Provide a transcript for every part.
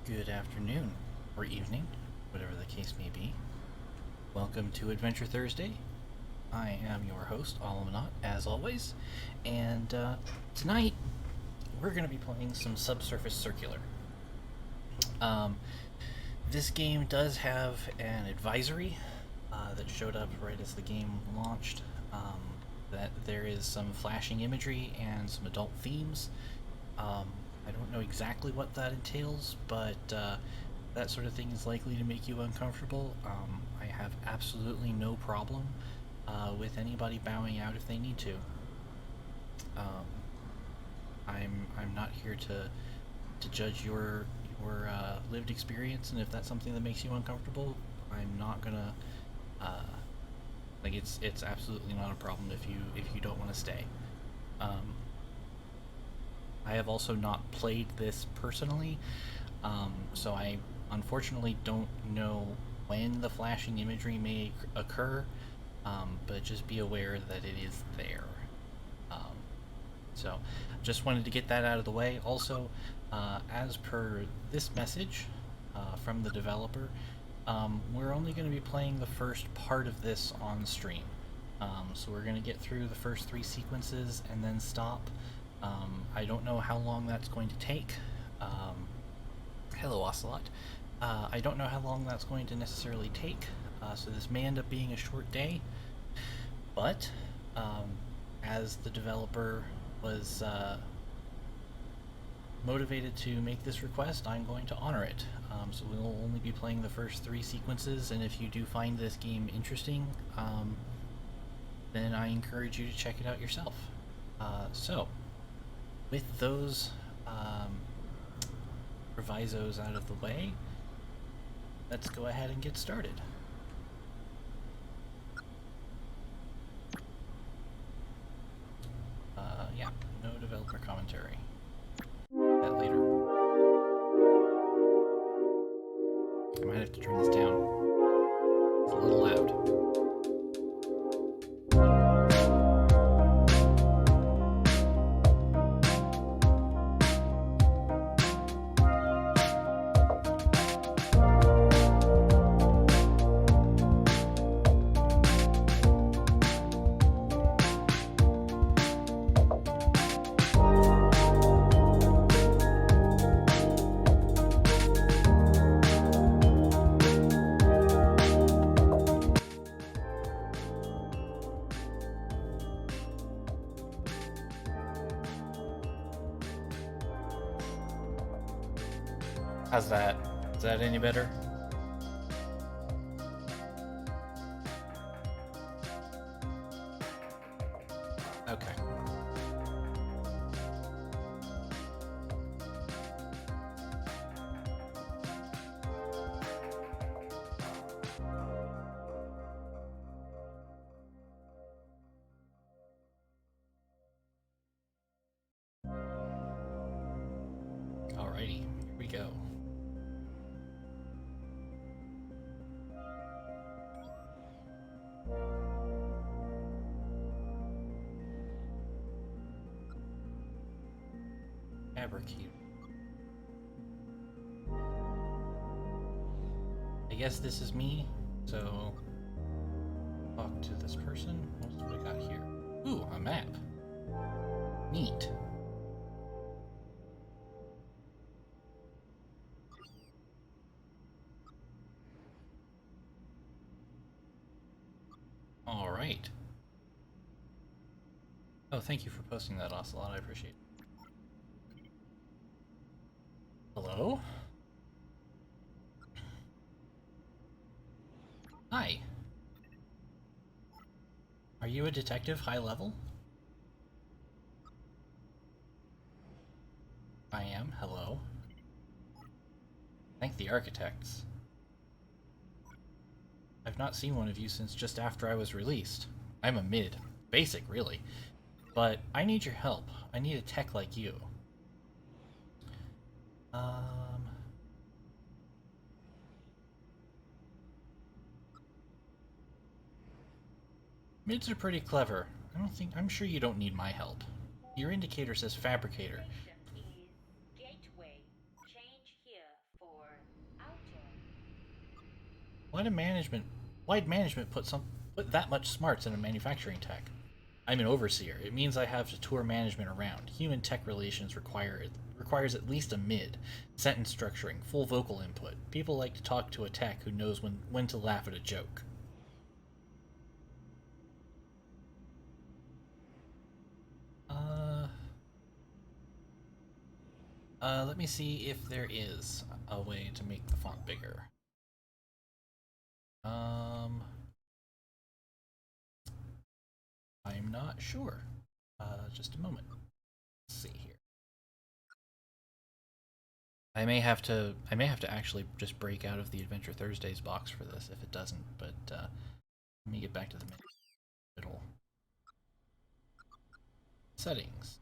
Good afternoon, or evening, whatever the case may be. Welcome to Adventure Thursday. I am your host, Alamanot, as always, and tonight we're going to be playing some Subsurface Circular. Um, this game does have an advisory that showed up right as the game launched, that there is some flashing imagery and some adult themes. I don't know exactly what that entails, but that sort of thing is likely to make you uncomfortable. I have absolutely no problem with anybody bowing out if they need to. Um, I'm not here to judge your lived experience, and if that's something that makes you uncomfortable, I'm not gonna like it's absolutely not a problem if you don't want to stay. Um, I have also not played this personally, so I unfortunately don't know when the flashing imagery may occur, but just be aware that it is there. Um, so, just wanted to get that out of the way. Also, as per this message from the developer, we're only going to be playing the first part of this on stream. So we're going to get through the first three sequences and then stop. I don't know how long that's going to take. Hello, Ocelot. I don't know how long that's going to necessarily take, so this may end up being a short day, but as the developer was motivated to make this request, I'm going to honor it. So we'll only be playing the first three sequences, and if you do find this game interesting, then I encourage you to check it out yourself. So, with those provisos out of the way, let's go ahead and get started. Yeah, no developer commentary. That later. I might have to turn this down. It's a little loud. How's that? Is that any better? Okay. Alrighty, here we go. Fabricate. I guess this is me, so talk to this person. What do we got here? Ooh, a map. Neat. Alright. Oh, thank you for posting that, Ocelot. I appreciate it. Hello? Hi. Are you a detective high level? I am. Hello. Thank the architects. I've not seen one of you since just after I was released. I'm a mid. Basic, really. But I need your help. I need a tech like you. Mids are pretty clever. I'm sure you don't need my help. Your indicator says fabricator. Destination is Gateway. Change here for Why'd management put that much smarts in a manufacturing tech? I'm an overseer. It means I have to tour management around. Human tech relations requires at least a mid, sentence structuring, full vocal input. People like to talk to a tech who knows when to laugh at a joke. Uh, let me see if there is a way to make the font bigger. I'm not sure. Just a moment. Let's see here. I may have to actually just break out of the Adventure Thursdays box for this if it doesn't, but let me get back to the middle settings.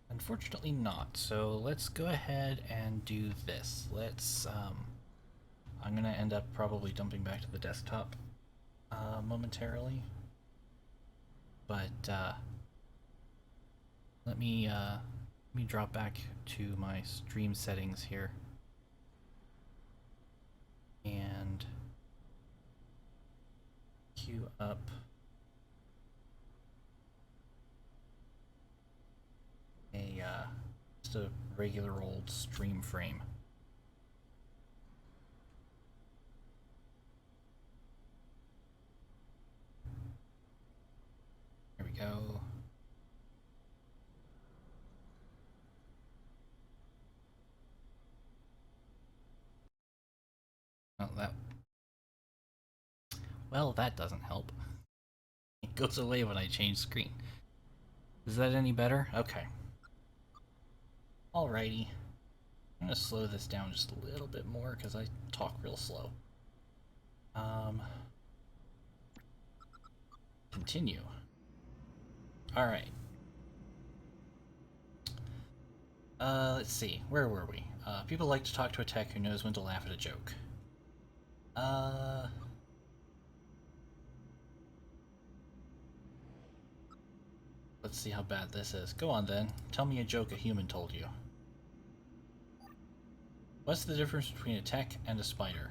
Unfortunately not, so let's go ahead and do this. I'm gonna end up probably dumping back to the desktop momentarily, but let me drop back to my stream settings here and queue up just a regular old stream frame. There we go. That doesn't help. It goes away when I change screen. Is that any better? Okay. Alrighty. I'm gonna slow this down just a little bit more because I talk real slow. Continue. Alright. Let's see. Where were we? People like to talk to a tech who knows when to laugh at a joke. Let's see how bad this is. Go on then. Tell me a joke a human told you. What's the difference between a tech and a spider?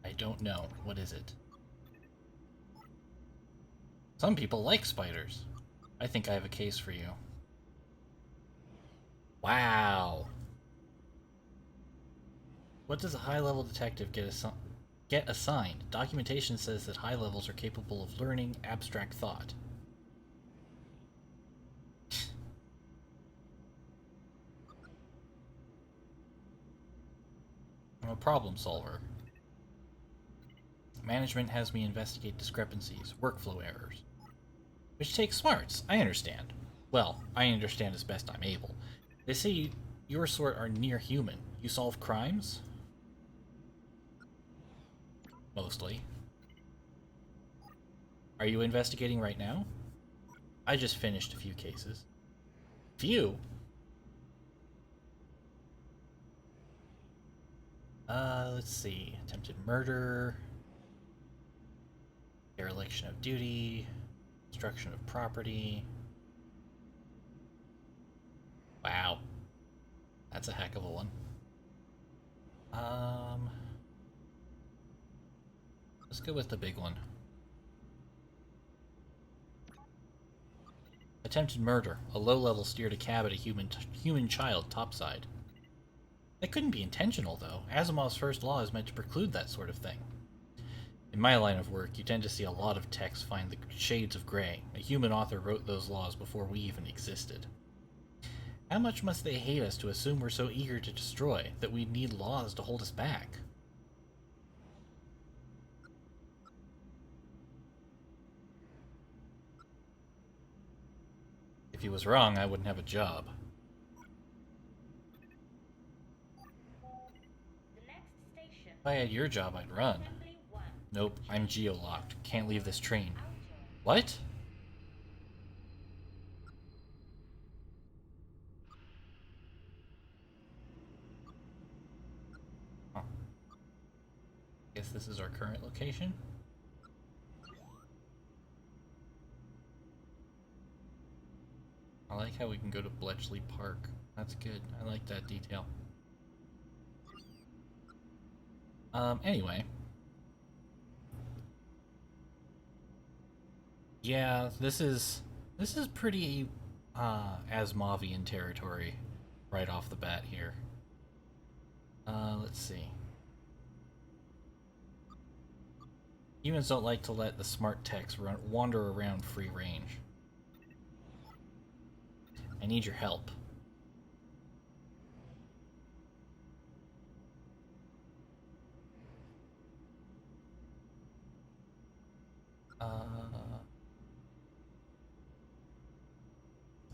I don't know. What is it? Some people like spiders. I think I have a case for you. Wow. What does a high-level detective get assigned? Documentation says that high levels are capable of learning abstract thought. I'm a problem solver. Management has me investigate discrepancies, workflow errors. Which takes smarts, I understand. Well, I understand as best I'm able. They say your sort are near human. You solve crimes? Mostly. Are you investigating right now? I just finished a few cases. Few? Let's see. Attempted murder, dereliction of duty, destruction of property. Wow. That's a heck of a one. Let's go with the big one. Attempted murder. A low-level steered a cab at a human child topside. That couldn't be intentional, though. Asimov's first law is meant to preclude that sort of thing. In my line of work, you tend to see a lot of texts find the shades of gray. A human author wrote those laws before we even existed. How much must they hate us to assume we're so eager to destroy that we need laws to hold us back? If he was wrong, I wouldn't have a job. If I had your job, I'd run. Nope, I'm geo-locked. Can't leave this train. What? Huh. Guess this is our current location? I like how we can go to Bletchley Park. That's good. I like that detail. Anyway. Yeah, this is pretty Asimovian territory right off the bat here. Let's see. Humans don't like to let the smart techs wander around free range. I need your help.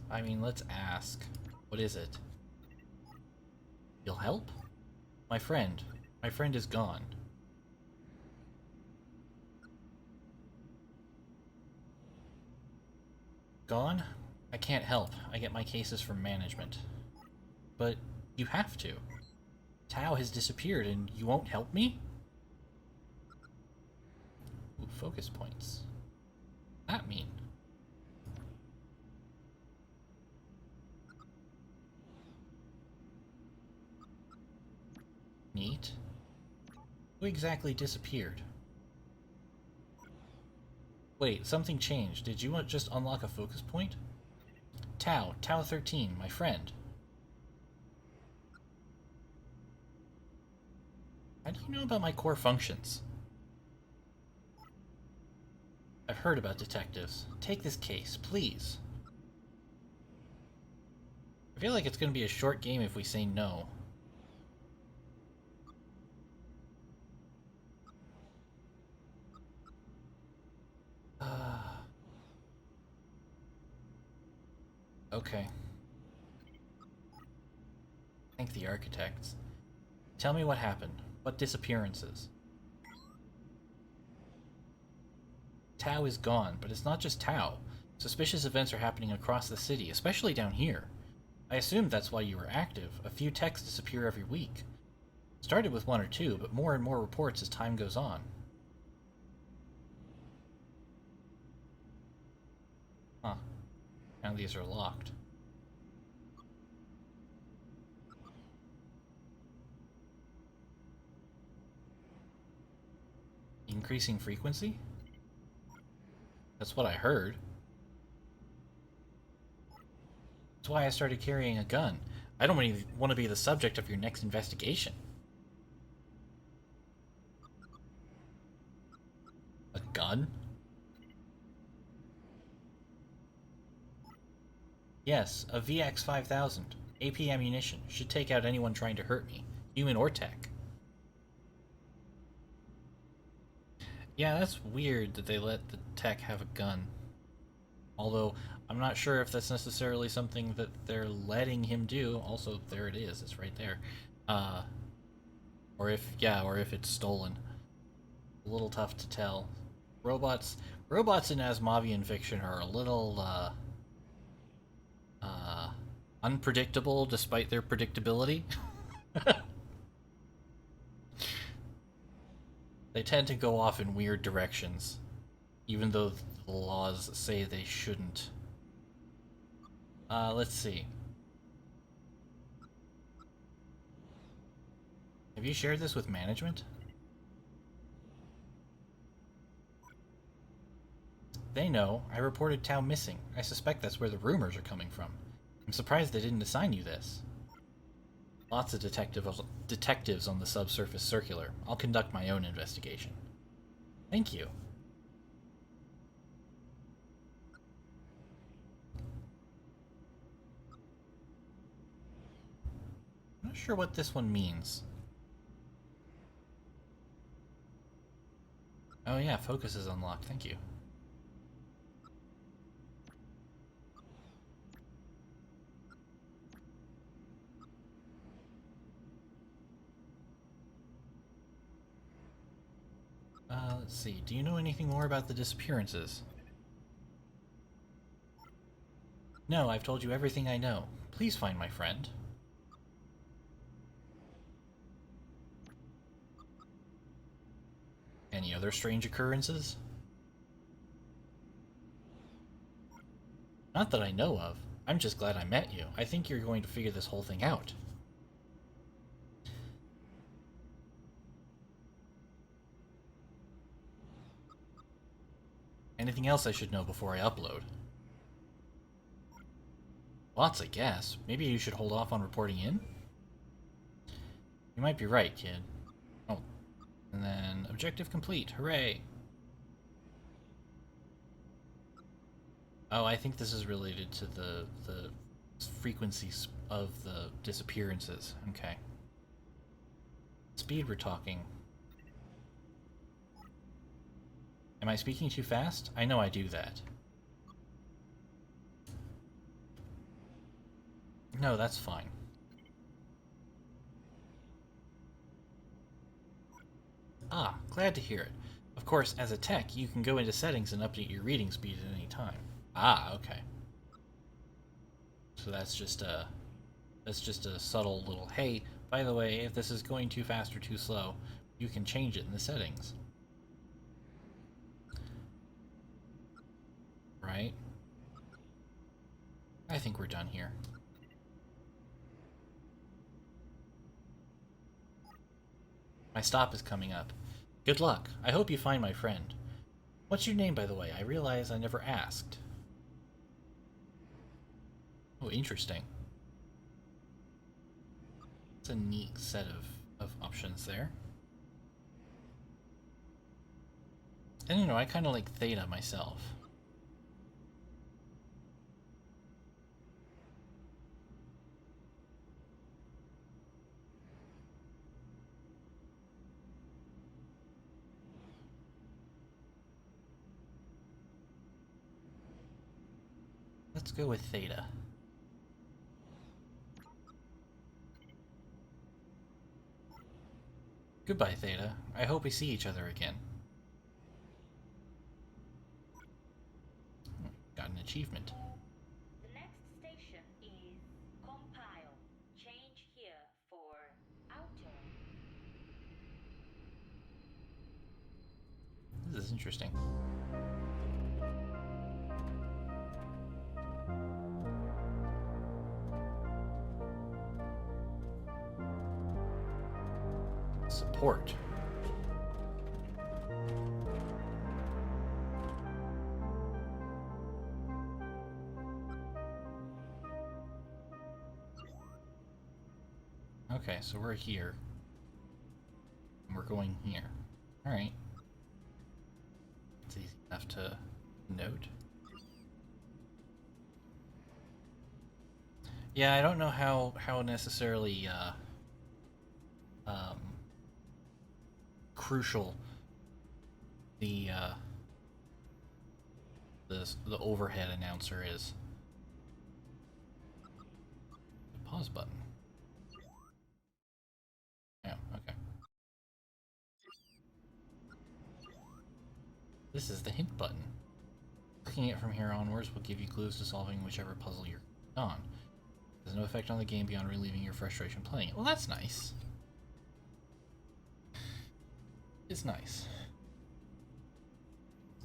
I mean, let's ask. What is it? You'll help? My friend. My friend is gone. Gone? I can't help. I get my cases from management. But you have to. Tao has disappeared and you won't help me? Ooh, focus points. What does that mean? Neat. Who exactly disappeared? Wait, something changed. Did you just unlock a focus point? Tao 13, my friend. How do you know about my core functions? I've heard about detectives. Take this case, please. I feel like it's going to be a short game if we say no. Okay. Thank the architects. Tell me what happened. What disappearances? Tao is gone, but it's not just Tao. Suspicious events are happening across the city, especially down here. I assumed that's why you were active. A few techs disappear every week. Started with one or two, but more and more reports as time goes on. Huh. Now these are locked. Increasing frequency? That's what I heard. That's why I started carrying a gun. I don't even want to be the subject of your next investigation. A gun? Yes, a VX-5000. AP ammunition. Should take out anyone trying to hurt me. Human or tech. Yeah, that's weird that they let the tech have a gun. Although, I'm not sure if that's necessarily something that they're letting him do. Also, there it is. It's right there. Or if it's stolen. A little tough to tell. Robots in Asimovian fiction are a little, unpredictable despite their predictability. They tend to go off in weird directions, even though the laws say they shouldn't. Let's see. Have you shared this with management? They know. I reported Tao missing. I suspect that's where the rumors are coming from. I'm surprised they didn't assign you this. Lots of detectives on the Subsurface Circular. I'll conduct my own investigation. Thank you. I'm not sure what this one means. Oh yeah, focus is unlocked. Thank you. Let's see. Do you know anything more about the disappearances? No, I've told you everything I know. Please find my friend. Any other strange occurrences? Not that I know of. I'm just glad I met you. I think you're going to figure this whole thing out. Anything else I should know before I upload? Lots, I guess. Maybe you should hold off on reporting in? You might be right, kid. Oh, and then objective complete. Hooray! Oh, I think this is related to the frequencies of the disappearances. Okay. Speed we're talking. Am I speaking too fast? I know I do that. No, that's fine. Ah, glad to hear it. Of course, as a tech, you can go into settings and update your reading speed at any time. Ah, okay. So that's just a subtle little, hey, by the way, if this is going too fast or too slow, you can change it in the settings. Right? I think we're done here. My stop is coming up. Good luck. I hope you find my friend. What's your name, by the way? I realize I never asked. Oh, interesting. It's a neat set of options there. And you know, I kind of like Theta myself. Let's go with Theta. Goodbye, Theta. I hope we see each other again. Got an achievement. The next station is compile. Change here for outer. This is interesting. Support. Okay, so we're here. And we're going here. Alright. It's easy enough to note. Yeah, I don't know how necessarily crucial the the overhead announcer is. The pause button. Yeah, okay. This is the hint button. Clicking it from here onwards will give you clues to solving whichever puzzle you're on. There's no effect on the game beyond relieving your frustration playing it. Well, that's nice. It's nice.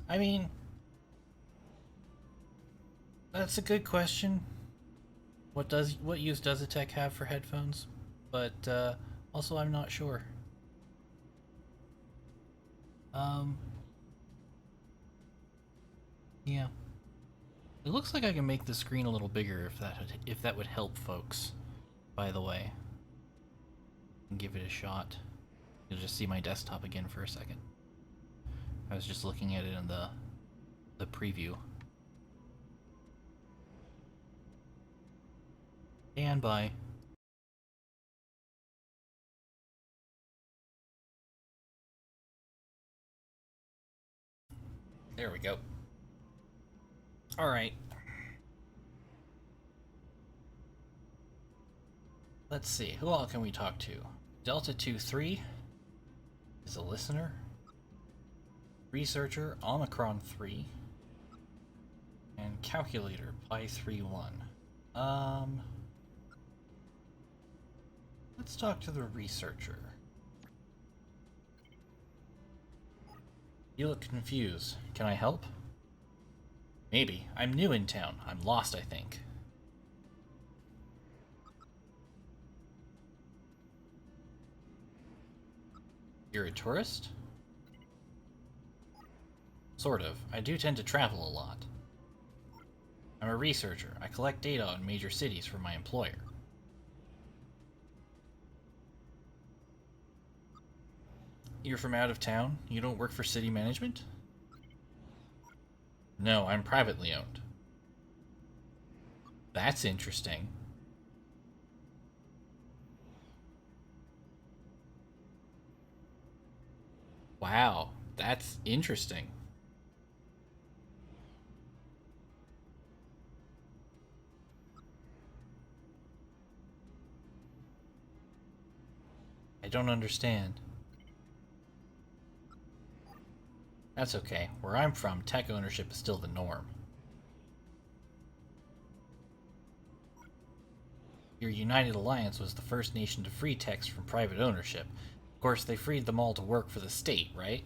I mean, that's a good question. What use does a tech have for headphones? But also, I'm not sure. Yeah. It looks like I can make the screen a little bigger if that would help folks. By the way, and give it a shot. You'll just see my desktop again for a second. I was just looking at it in the preview. Stand by. There we go. Alright. Let's see. Who all can we talk to? Delta 23 is a listener. Researcher Omicron 3. And Calculator Pi 31. Let's talk to the researcher. You look confused. Can I help? Maybe. I'm new in town. I'm lost, I think. You're a tourist? Sort of. I do tend to travel a lot. I'm a researcher. I collect data on major cities for my employer. You're from out of town? You don't work for city management? No, I'm privately owned. That's interesting. Wow, that's interesting. I don't understand. That's okay. Where I'm from, tech ownership is still the norm. Your United Alliance was the first nation to free techs from private ownership. Of course, they freed them all to work for the state, right?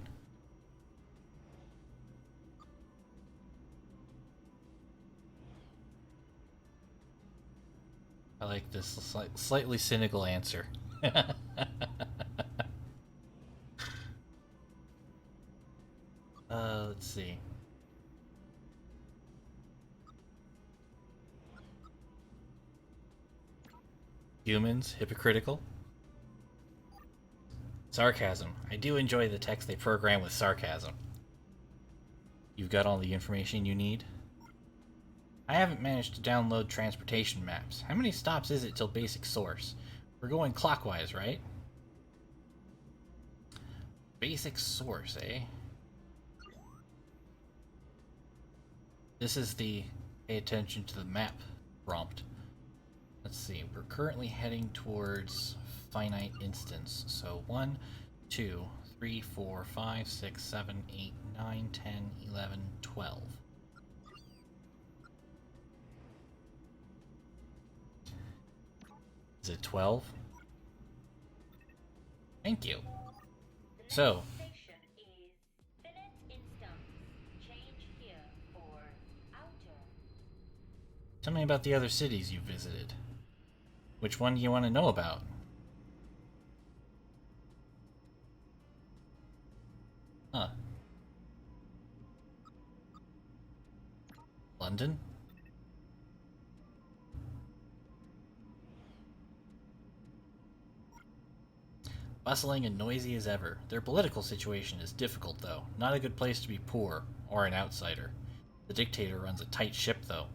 I like this slightly cynical answer. Let's see. Humans, hypocritical. Sarcasm. I do enjoy the text they program with sarcasm. You've got all the information you need? I haven't managed to download transportation maps. How many stops is it till basic source? We're going clockwise, right? Basic source, eh? This is the pay attention to the map prompt. Let's see, we're currently heading towards finite instance. So 1, 2, 3, 4, 5, 6, 7, 8, 9, 10, 11, 12. Is it 12? Thank you. So, Station is finite instance. Change here for outer. tell me about the other cities you visited. Which one do you want to know about? Huh. London? Bustling and noisy as ever. Their political situation is difficult, though. Not a good place to be poor, or an outsider. The dictator runs a tight ship, though.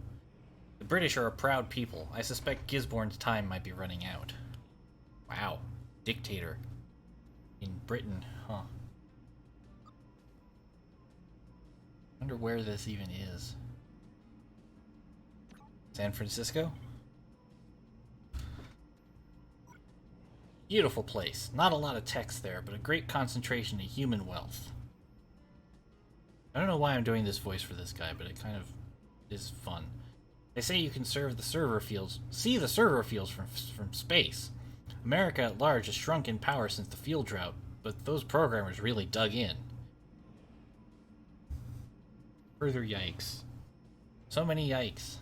The British are a proud people. I suspect Gisborne's time might be running out. Wow. Dictator. In Britain, huh. Wonder where this even is. San Francisco? Beautiful place. Not a lot of text there, but a great concentration of human wealth. I don't know why I'm doing this voice for this guy, but it kind of is fun. They say you can see the server fields from space. America at large has shrunk in power since the fuel drought, but those programmers really dug in. Further yikes. So many yikes.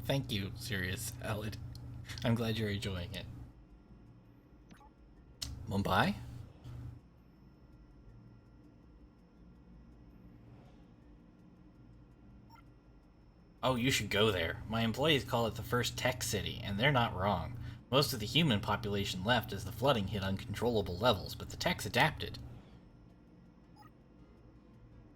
Thank you, Serious Salad. I'm glad you're enjoying it. Mumbai? Oh, you should go there. My employees call it the first tech city, and they're not wrong. Most of the human population left as the flooding hit uncontrollable levels, but the techs adapted.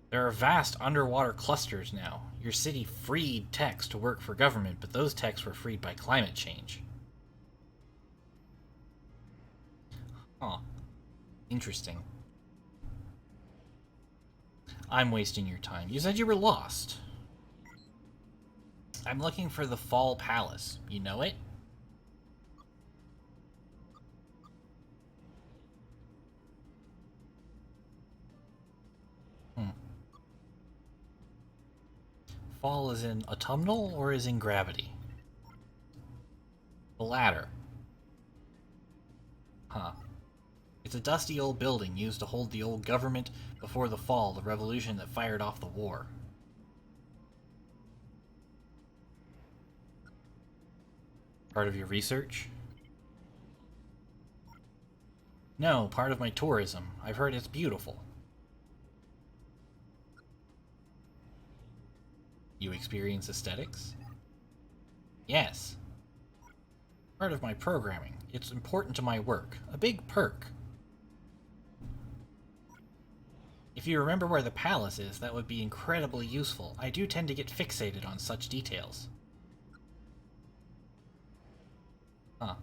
There are vast underwater clusters now. Your city freed techs to work for government, but those techs were freed by climate change. Huh. Interesting. I'm wasting your time. You said you were lost. I'm looking for the Fall Palace. You know it? Fall is in autumnal or is in gravity? The latter. Huh. It's a dusty old building used to hold the old government before the fall, the revolution that fired off the war. Part of your research? No, part of my tourism. I've heard it's beautiful. You experience aesthetics? Yes. Part of my programming. It's important to my work. A big perk. If you remember where the palace is, that would be incredibly useful. I do tend to get fixated on such details. Huh.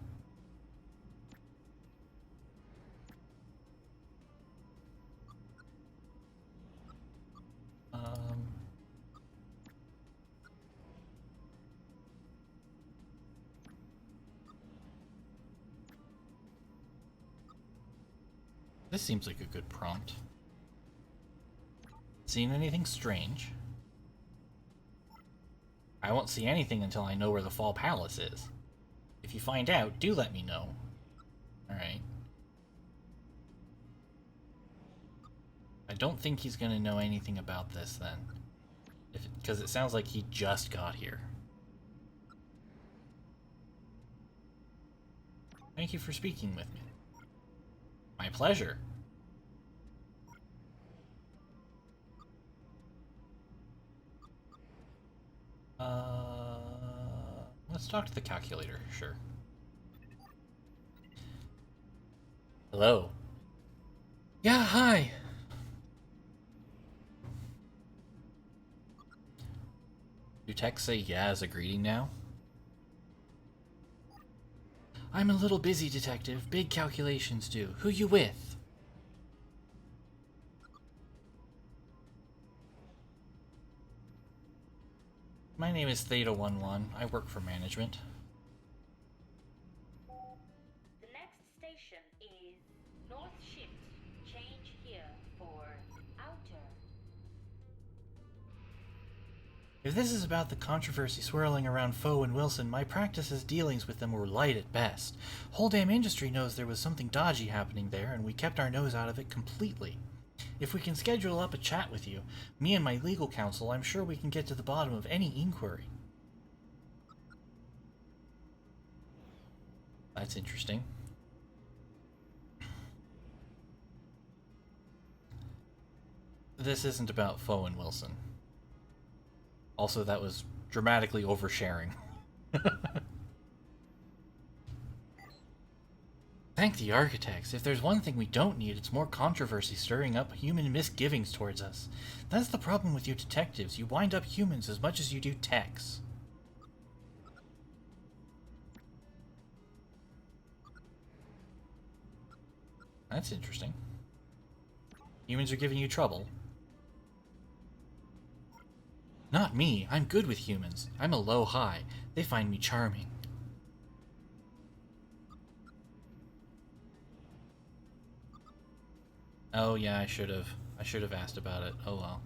Um... This seems like a good prompt. Seen anything strange? I won't see anything until I know where the Fall Palace is. If you find out, do let me know. Alright. I don't think he's gonna know anything about this then. Because it sounds like he just got here. Thank you for speaking with me. My pleasure. Let's talk to the calculator, sure. Hello. Yeah, hi. Do texts say yeah as a greeting now? I'm a little busy, detective. Big calculations do. Who you with? My name is Theta-11. I work for management. The next station is North Shift. Change here for outer. If this is about the controversy swirling around Foe and Wilson, my practice's dealings with them were light at best. Whole damn industry knows there was something dodgy happening there, and we kept our nose out of it completely. If we can schedule up a chat with you, me and my legal counsel, I'm sure we can get to the bottom of any inquiry. That's interesting. This isn't about Foe and Wilson. Also, that was dramatically oversharing. Thank the architects. If there's one thing we don't need, it's more controversy stirring up human misgivings towards us. That's the problem with you detectives. You wind up humans as much as you do techs. That's interesting. Humans are giving you trouble. Not me. I'm good with humans. I'm a low-high. They find me charming. Oh yeah, I should have asked about it. Oh well.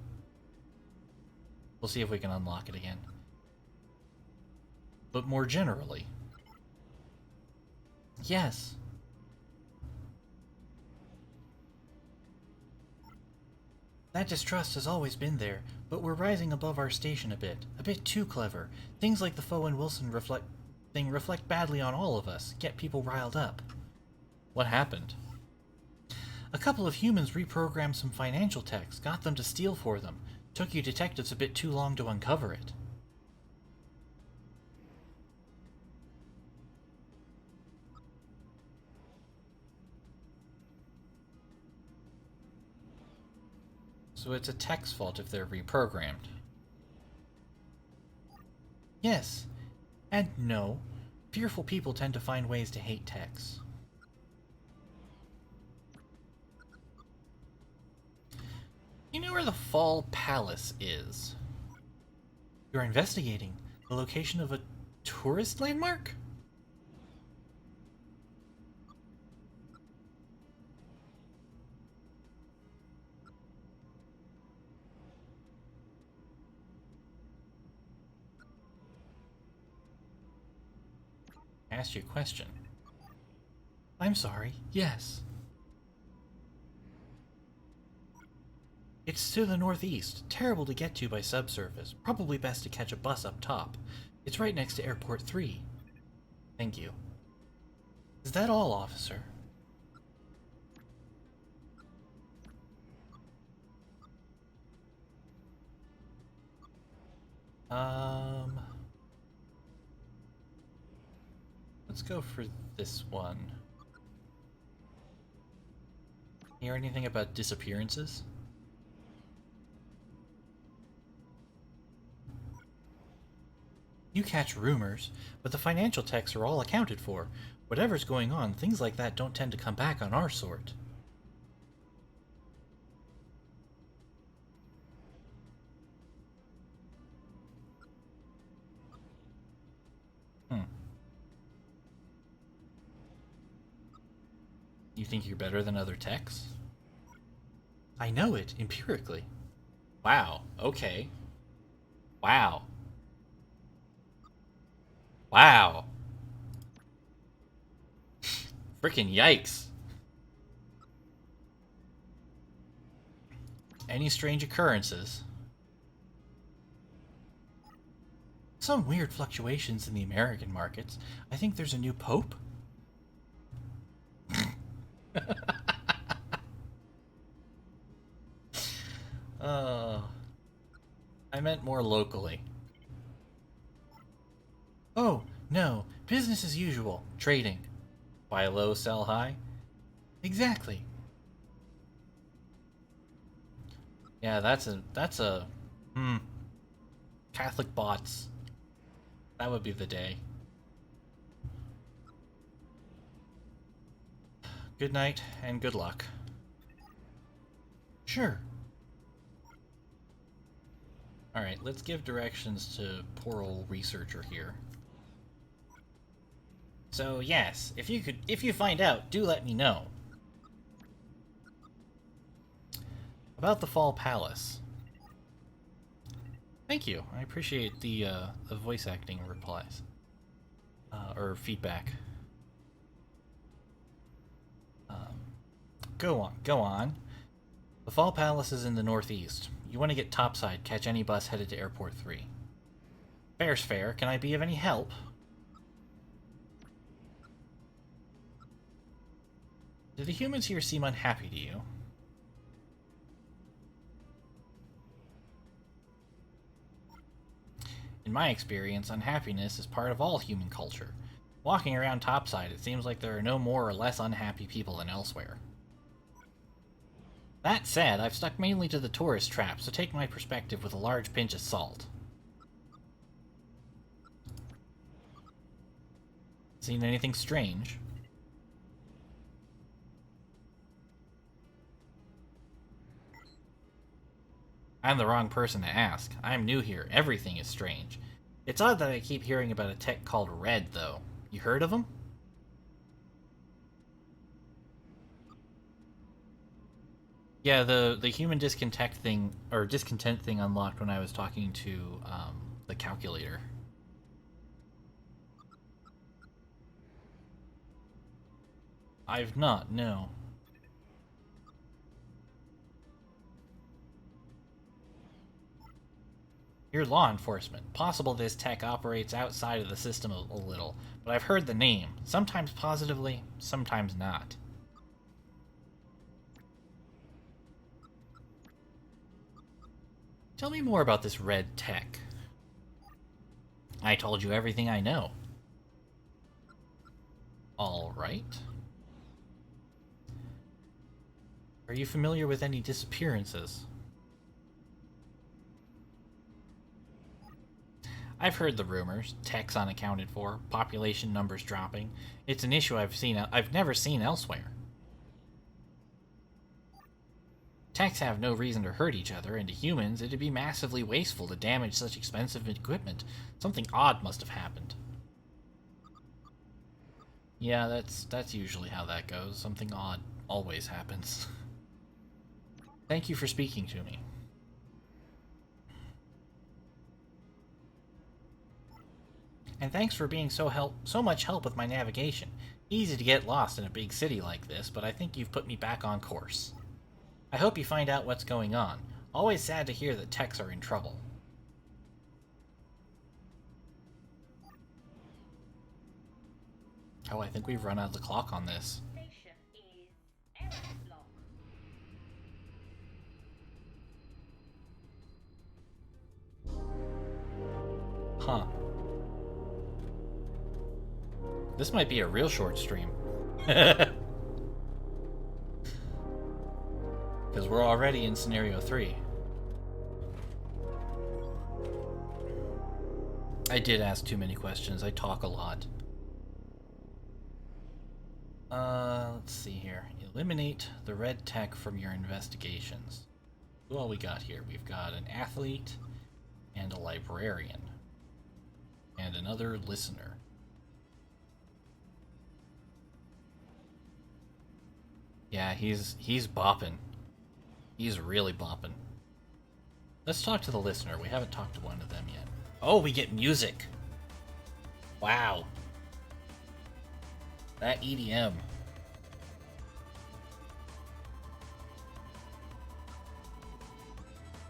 We'll see if we can unlock it again. But more generally. Yes. That distrust has always been there, but we're rising above our station a bit too clever. Things like the Foe and Wilson reflect badly on all of us, get people riled up. What happened? A couple of humans reprogrammed some financial techs, got them to steal for them. Took you detectives a bit too long to uncover it. So it's a tech's fault if they're reprogrammed. Yes, and no. Fearful people tend to find ways to hate techs. You know where the Fall Palace is? You're investigating the location of a tourist landmark? Asked you a question. I'm sorry, yes. It's to the northeast, terrible to get to by subsurface. Probably best to catch a bus up top. It's right next to Airport 3. Thank you. Is that all, officer? Um, let's go for this one. Hear anything about disappearances? You catch rumors, but the financial techs are all accounted for. Whatever's going on, things like that don't tend to come back on our sort. Hmm. You think you're better than other techs? I know it, empirically. Wow, okay. Wow. Wow. Frickin' yikes. Any strange occurrences? Some weird fluctuations in the American markets. I think there's a new pope. uh, I meant more locally. Oh, no. Business as usual. Trading. Buy low, sell high? Exactly. Yeah, hmm. Catholic bots. That would be the day. Good night and good luck. Sure. Alright, let's give directions to poor old researcher here. So yes, if you find out, do let me know. About the Fall Palace. Thank you. I appreciate the voice acting replies. Or feedback. Go on, go on. The Fall Palace is in the northeast. You want to get topside, catch any bus headed to Airport 3. Fair's fair. Can I be of any help? Do the humans here seem unhappy to you? In my experience, unhappiness is part of all human culture. Walking around topside, it seems like there are no more or less unhappy people than elsewhere. That said, I've stuck mainly to the tourist trap, so take my perspective with a large pinch of salt. Seen anything strange? I'm the wrong person to ask. I'm new here. Everything is strange. It's odd that I keep hearing about a tech called Red, though. You heard of him? Yeah, the human discontent thing unlocked when I was talking to the calculator. I've not, no. You're law enforcement. Possible this tech operates outside of the system a little, but I've heard the name. Sometimes positively, sometimes not. Tell me more about this red tech. I told you everything I know. All right. Are you familiar with any disappearances? I've heard the rumors, techs unaccounted for, population numbers dropping. It's an issue I've never seen elsewhere. Techs have no reason to hurt each other, and to humans, it'd be massively wasteful to damage such expensive equipment. Something odd must have happened. Yeah, that's usually how that goes. Something odd always happens. Thank you for speaking to me. And thanks for being so much help with my navigation. Easy to get lost in a big city like this, but I think you've put me back on course. I hope you find out what's going on. Always sad to hear that techs are in trouble. Oh, I think we've run out of the clock on this. Station is error block. Huh. This might be a real short stream. Because we're already in scenario 3. I did ask too many questions. I talk a lot. Let's see here. Eliminate the red tech from your investigations. Who all we got here? We've got an athlete and a librarian and another listener. Yeah, he's bopping. He's really bopping. Let's talk to the listener. We haven't talked to one of them yet. Oh, we get music. Wow. That EDM.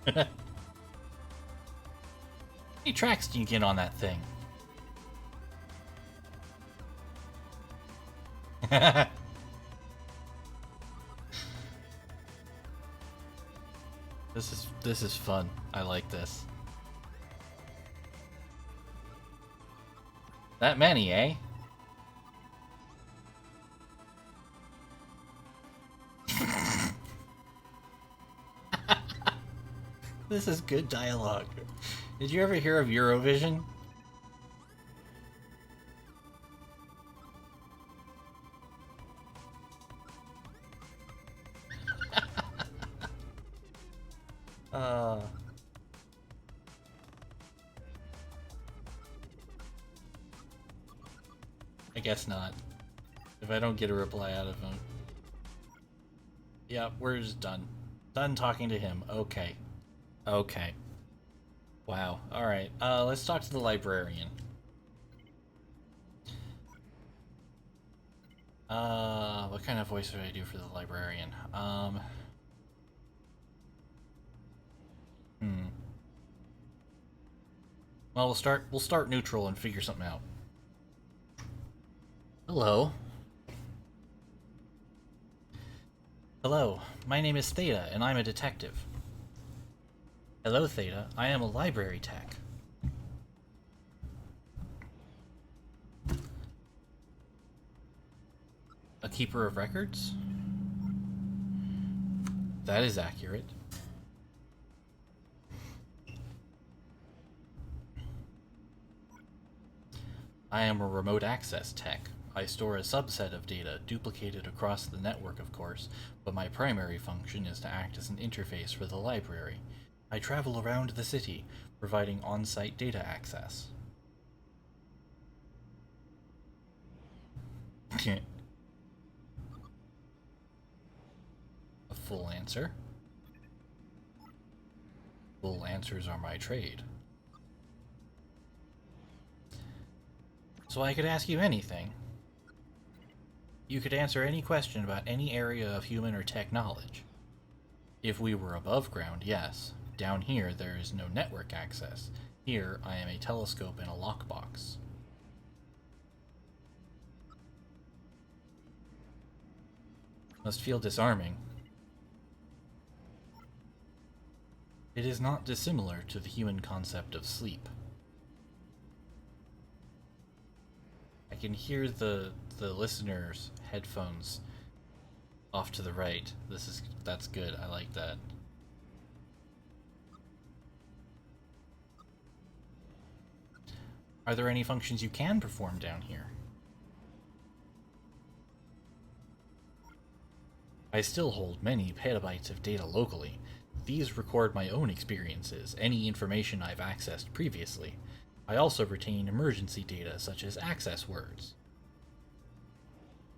How many tracks do you get on that thing? This is fun. I like this. That many, eh? This is good dialogue. Did you ever hear of Eurovision? I guess not. If I don't get a reply out of him. Yeah, we're just done. Done talking to him. Okay. Okay. Wow. Alright. Let's talk to the librarian. What kind of voice would I do for the librarian? Well, we'll start neutral and figure something out. Hello. Hello, my name is Theta, and I'm a detective. Hello, Theta. I am a library tech. A keeper of records? That is accurate. I am a remote access tech. I store a subset of data, duplicated across the network of course, but my primary function is to act as an interface for the library. I travel around the city, providing on-site data access. A full answer? Full answers are my trade. So I could ask you anything. You could answer any question about any area of human or tech knowledge. If we were above ground, yes. Down here, there is no network access. Here, I am a telescope in a lockbox. Must feel disarming. It is not dissimilar to the human concept of sleep. I can hear the listener's headphones off to the right. That's good. I like that. Are there any functions you can perform down here? I still hold many petabytes of data locally. These record my own experiences, any information I've accessed previously. I also retain emergency data such as access words.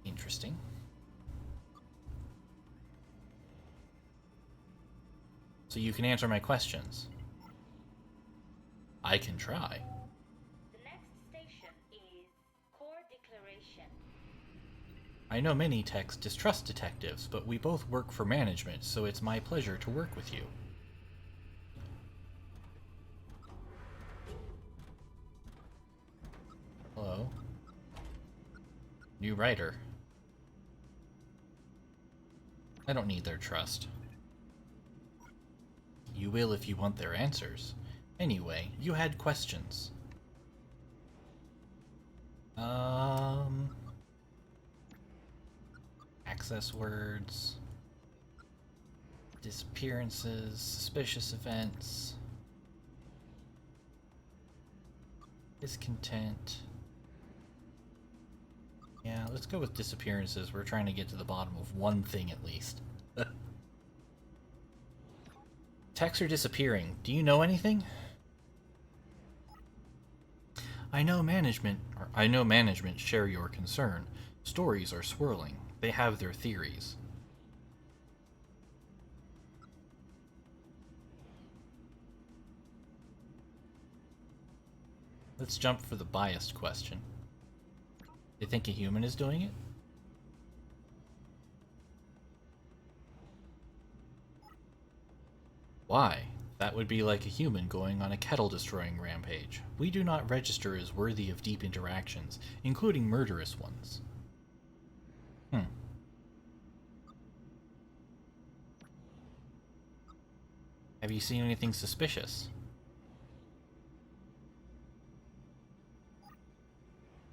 Interesting. So you can answer my questions. I can try. The next station is Core Declaration. I know many techs distrust detectives, but we both work for management, so it's my pleasure to work with you. Hello. New writer. I don't need their trust. You will if you want their answers. Anyway, you had questions. Um, access words, disappearances, suspicious events, discontent. Yeah, let's go with disappearances. We're trying to get to the bottom of one thing at least. Texts are disappearing. Do you know anything? I know management share your concern. Stories are swirling. They have their theories. Let's jump for the biased question. They think a human is doing it? Why? That would be like a human going on a kettle-destroying rampage. We do not register as worthy of deep interactions, including murderous ones. Hmm. Have you seen anything suspicious?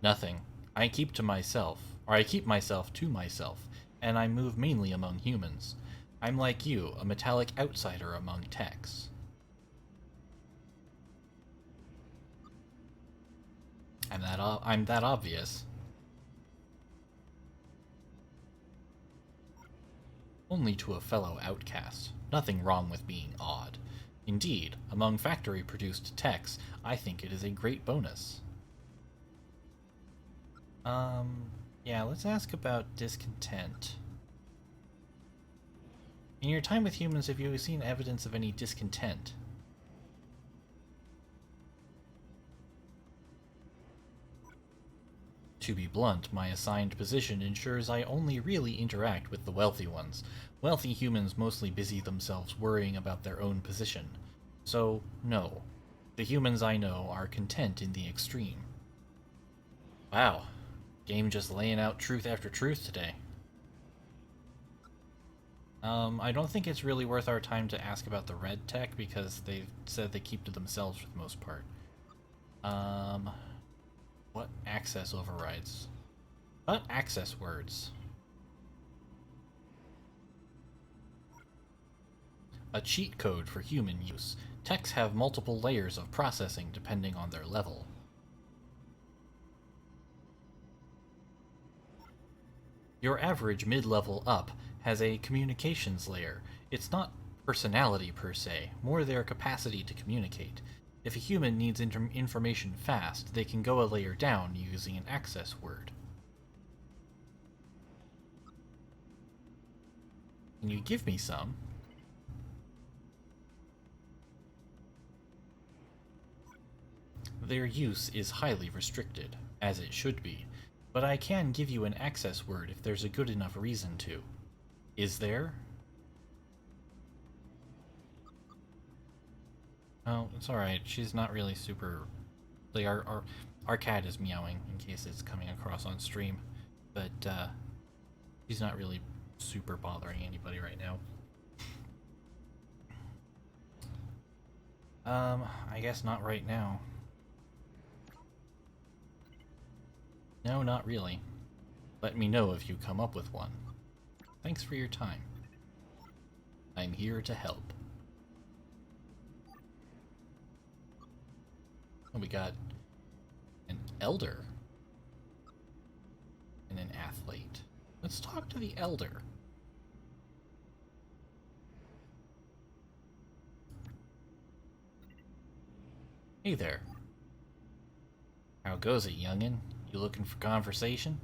Nothing. I keep myself to myself, and I move mainly among humans. I'm like you, a metallic outsider among techs. I'm that obvious. Only to a fellow outcast. Nothing wrong with being odd. Indeed, among factory-produced techs, I think it is a great bonus. Yeah, let's ask about discontent. In your time with humans, have you seen evidence of any discontent? To be blunt, my assigned position ensures I only really interact with the wealthy ones. Wealthy humans mostly busy themselves worrying about their own position. So, no. The humans I know are content in the extreme. Wow. Game just laying out truth after truth today. I don't think it's really worth our time to ask about the red tech because they've said they keep to themselves for the most part. What access overrides? What access words? A cheat code for human use. Techs have multiple layers of processing depending on their level. Your average mid-level up has a communications layer. It's not personality per se, more their capacity to communicate. If a human needs information fast, they can go a layer down using an access word. Can you give me some? Their use is highly restricted, as it should be, but I can give you an access word if there's a good enough reason to. Is there? Oh, it's alright. She's not really super... Like, our cat is meowing, in case it's coming across on stream. But, she's not really super bothering anybody right now. I guess not right now. No, not really. Let me know if you come up with one. Thanks for your time. I'm here to help. Oh, we got an elder and an athlete. Let's talk to the elder. Hey there. How goes it, youngin'? You looking for conversation?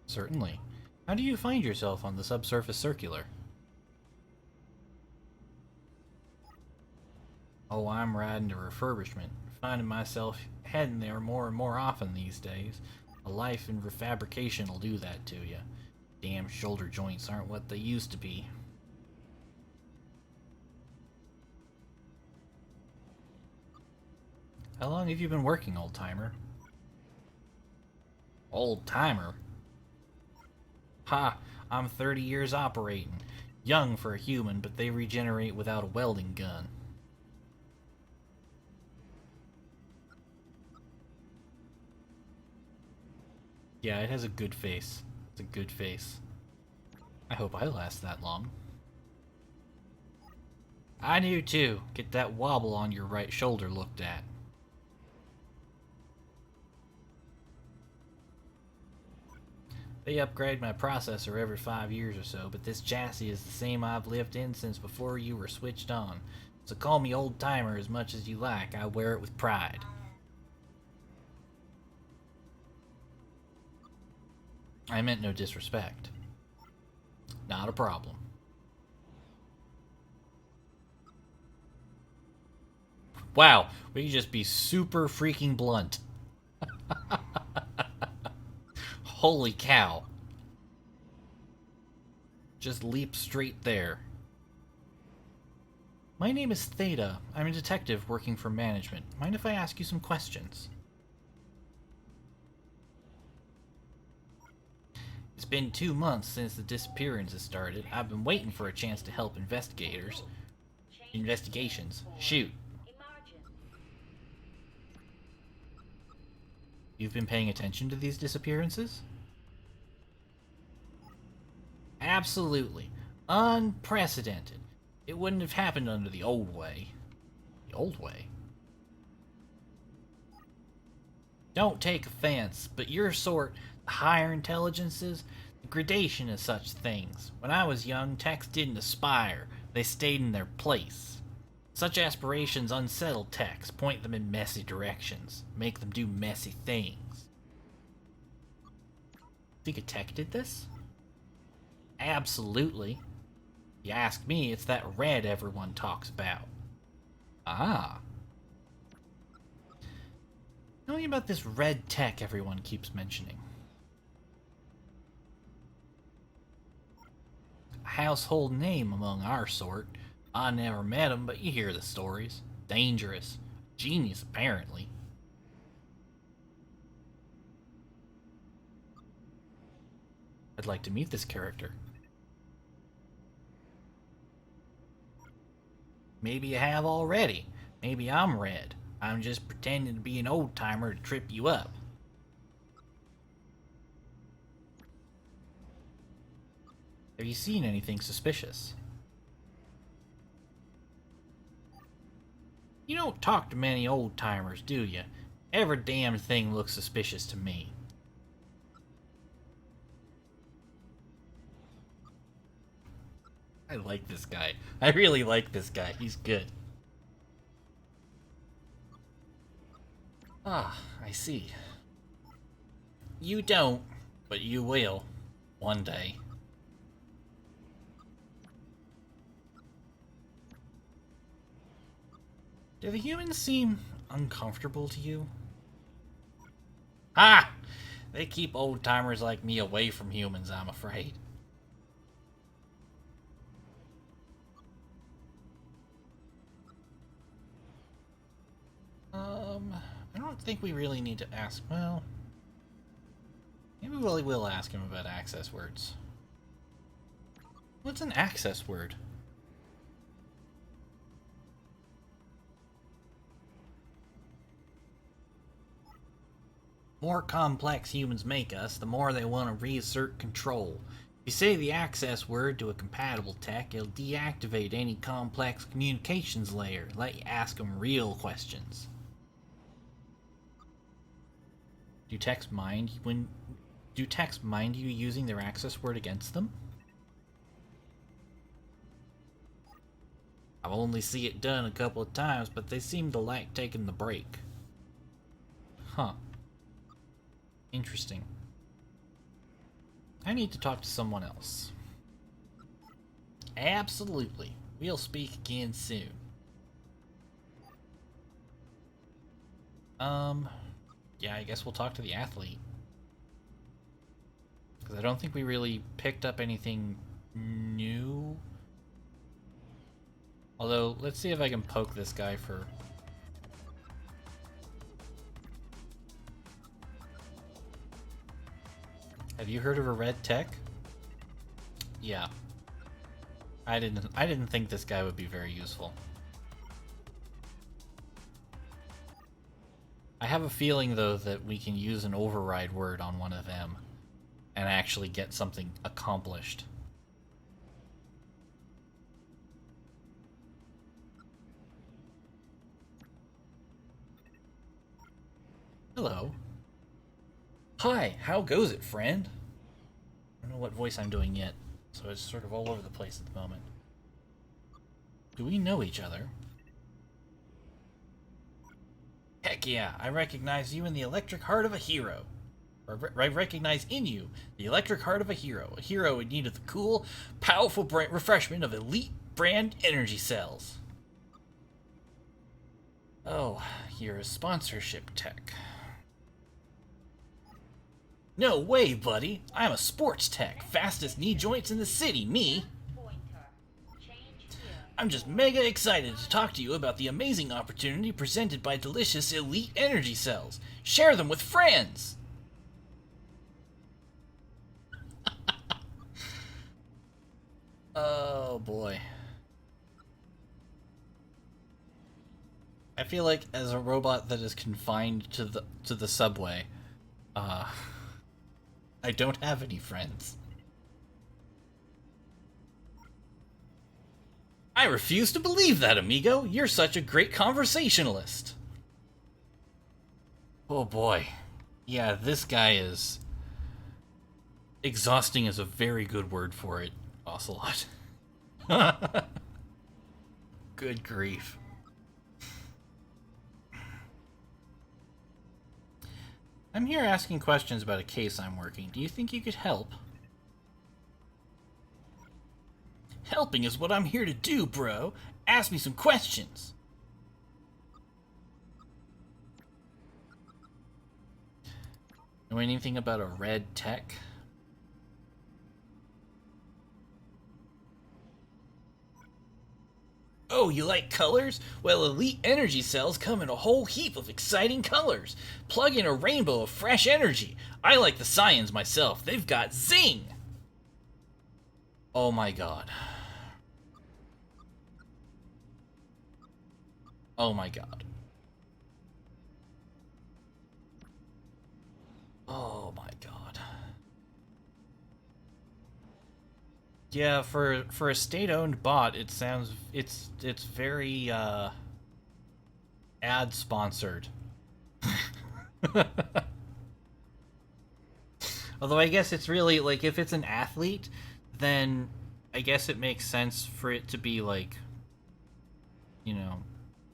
Certainly. How do you find yourself on the Subsurface Circular? Oh, I'm riding a refurbishment, finding myself heading there more and more often these days. A life in refabrication will do that to you. Damn shoulder joints aren't what they used to be. How long have you been working, old-timer? Old-timer? Ha! I'm 30 years operating. Young for a human, but they regenerate without a welding gun. Yeah, it has a good face. It's a good face. I hope I last that long. I do too. Get that wobble on your right shoulder looked at. They upgrade my processor every 5 years or so, but this chassis is the same I've lived in since before you were switched on. So call me old timer as much as you like. I wear it with pride. I meant no disrespect. Not a problem. Wow, we can just be super freaking blunt. Holy cow. Just leap straight there. My name is Theta. I'm a detective working for management. Mind if I ask you some questions? It's been 2 months since the disappearances started. I've been waiting for a chance to help investigations. Shoot. You've been paying attention to these disappearances? Absolutely. Unprecedented. It wouldn't have happened under the old way. The old way? Don't take offense, but your sort, the higher intelligences, the gradation of such things. When I was young, techs didn't aspire. They stayed in their place. Such aspirations unsettle techs, point them in messy directions, make them do messy things. Think a tech did this? Absolutely. If you ask me, it's that red everyone talks about. Ah. Tell me about this red tech everyone keeps mentioning. A household name among our sort. I never met him, but you hear the stories. Dangerous. Genius, apparently. I'd like to meet this character. Maybe you have already. Maybe I'm red. I'm just pretending to be an old timer to trip you up. Have you seen anything suspicious? You don't talk to many old timers, do you? Every damn thing looks suspicious to me. I like this guy. I really like this guy. He's good. Ah, I see. You don't, but you will. One day. Do the humans seem uncomfortable to you? Ah! They keep old timers like me away from humans, I'm afraid. I don't think we really need to ask. Well, maybe we will ask him about access words. What's an access word? The more complex humans make us, the more they want to reassert control. If you say the access word to a compatible tech, it'll deactivate any complex communications layer, let you ask them real questions. Do techs mind you using their access word against them? I've only seen it done a couple of times, but they seem to like taking the break. Huh. Interesting. I need to talk to someone else. Absolutely. We'll speak again soon. Yeah, I guess we'll talk to the athlete. Because I don't think we really picked up anything new. Although, let's see if I can poke this guy for... Have you heard of a red tech? Yeah. I didn't think this guy would be very useful. I have a feeling though that we can use an override word on one of them and actually get something accomplished. Hello. Hi, how goes it, friend? I don't know what voice I'm doing yet, so it's sort of all over the place at the moment. Do we know each other? Heck yeah, I recognize you in the electric heart of a hero. I recognize in you the electric heart of a hero in need of the cool, powerful refreshment of elite brand energy cells. Oh, you're a sponsorship tech. No way, buddy. I'm a sports tech. Fastest knee joints in the city, me. I'm just mega excited to talk to you about the amazing opportunity presented by delicious elite energy cells. Share them with friends! Oh boy. I feel like as a robot that is confined to the subway, I don't have any friends. I refuse to believe that, amigo. You're such a great conversationalist. Oh boy. Yeah, this guy is... Exhausting is a very good word for it, Ocelot. Good grief. I'm here asking questions about a case I'm working. Do you think you could help? Helping is what I'm here to do, bro. Ask me some questions. Know anything about a red tech? Oh, you like colors? Well, elite energy cells come in a whole heap of exciting colors. Plug in a rainbow of fresh energy. I like the cyans myself. They've got zing! Oh my god. Oh my god. Oh my god. Yeah, for a state-owned bot, it sounds it's very ad sponsored. Although I guess it's really like if it's an athlete, then I guess it makes sense for it to be like, you know,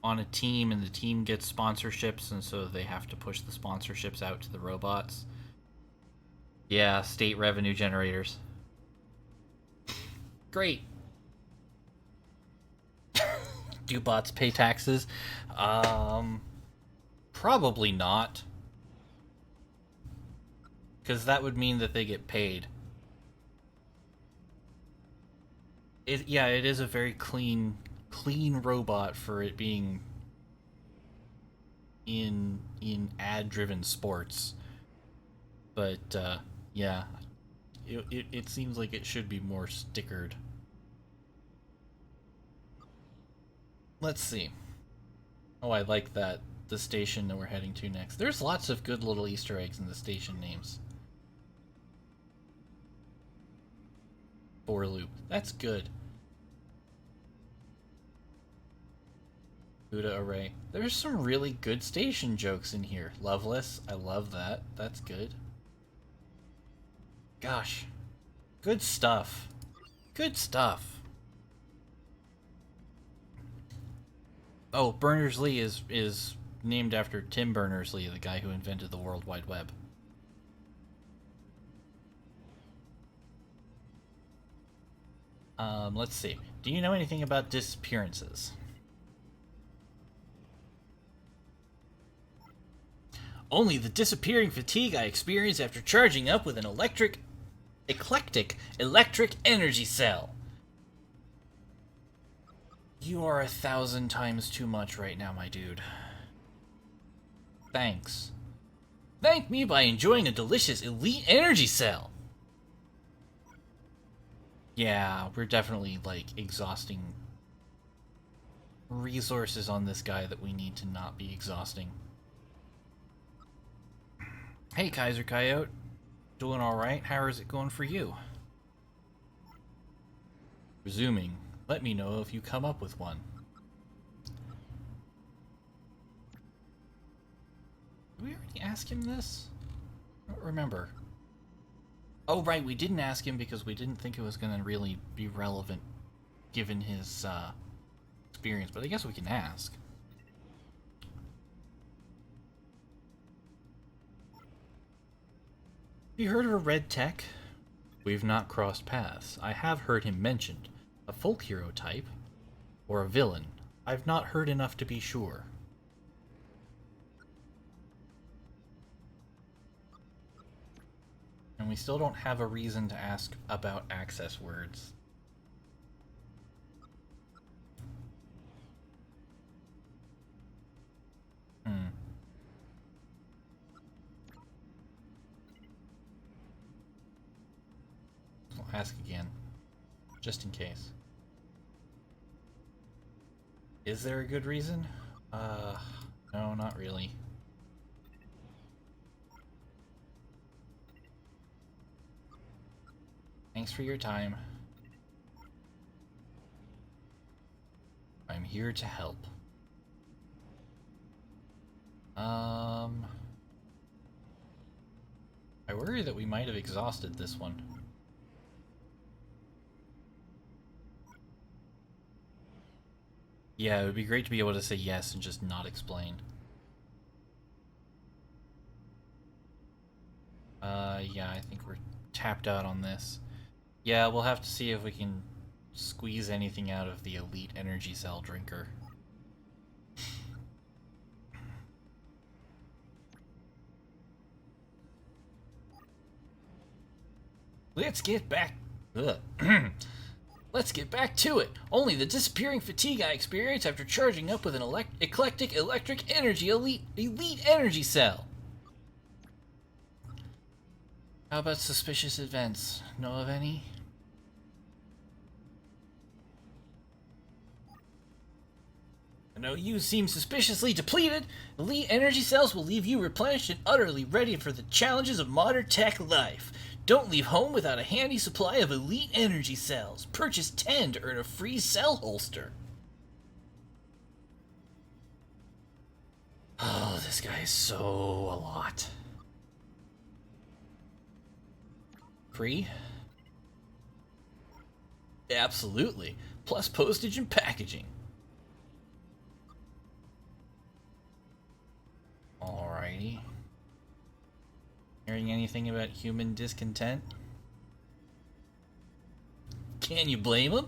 on a team and the team gets sponsorships and so they have to push the sponsorships out to the robots. Yeah, state revenue generators. Great. Do bots pay taxes? Probably not. Because that would mean that they get paid. Yeah, it is a very clean robot for it being in ad-driven sports. But yeah, it seems like it should be more stickered. Let's see. Oh, I like that. The station that we're heading to next. There's lots of good little Easter eggs in the station names. For loop. That's good. Buddha array. There's some really good station jokes in here. Loveless. I love that. That's good. Gosh. Good stuff. Good stuff. Oh, Berners-Lee is named after Tim Berners-Lee, the guy who invented the World Wide Web. Let's see. Do you know anything about disappearances? Only the disappearing fatigue I experience after charging up with an eclectic electric energy cell. You are 1,000 times too much right now, my dude. Thanks. Thank me by enjoying a delicious elite energy cell. Yeah, we're definitely, like, exhausting resources on this guy that we need to not be exhausting. Hey, Kaiser Coyote. Doing alright? How is it going for you? Resuming. Let me know if you come up with one. Did we already ask him this? I don't remember. Oh, right, we didn't ask him because we didn't think it was going to really be relevant given his experience, but I guess we can ask. Have you heard of a red tech? We've not crossed paths. I have heard him mentioned. A folk hero type? Or a villain? I've not heard enough to be sure. And we still don't have a reason to ask about access words. I'll ask again, just in case. Is there a good reason? No, not really. Thanks for your time. I'm here to help. I worry that we might have exhausted this one. Yeah, it would be great to be able to say yes and just not explain. Yeah, I think we're tapped out on this. Yeah, we'll have to see if we can squeeze anything out of the elite energy cell drinker. Let's get back... Let's get back to it. Only the disappearing fatigue I experience after charging up with an eclectic electric energy elite energy cell. How about suspicious events? Know of any? I know you seem suspiciously depleted. Elite energy cells will leave you replenished and utterly ready for the challenges of modern tech life. Don't leave home without a handy supply of elite energy cells. Purchase 10 to earn a free cell holster. Oh, this guy is so a lot. Free? Absolutely. Plus postage and packaging. Alrighty. Hearing anything about human discontent? Can you blame him?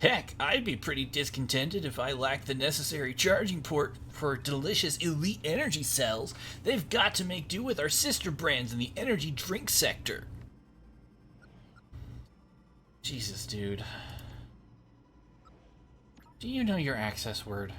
Heck, I'd be pretty discontented if I lacked the necessary charging port for delicious elite energy cells. They've got to make do with our sister brands in the energy drink sector. Jesus, dude. Do you know your access word?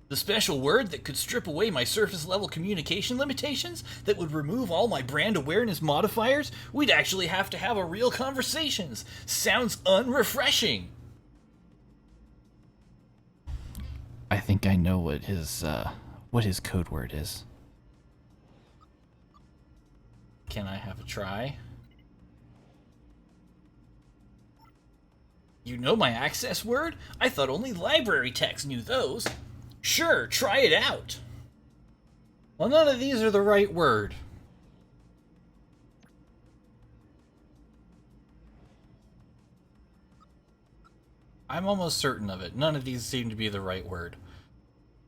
The special word that could strip away my surface level communication limitations, that would remove all my brand awareness modifiers? We'd actually have to have a real conversations. Sounds unrefreshing. I think I know what his code word is. Can I have a try? You know my access word? I thought only library techs knew those. Sure, try it out. Well, none of these are the right word. I'm almost certain of it. None of these seem to be the right word.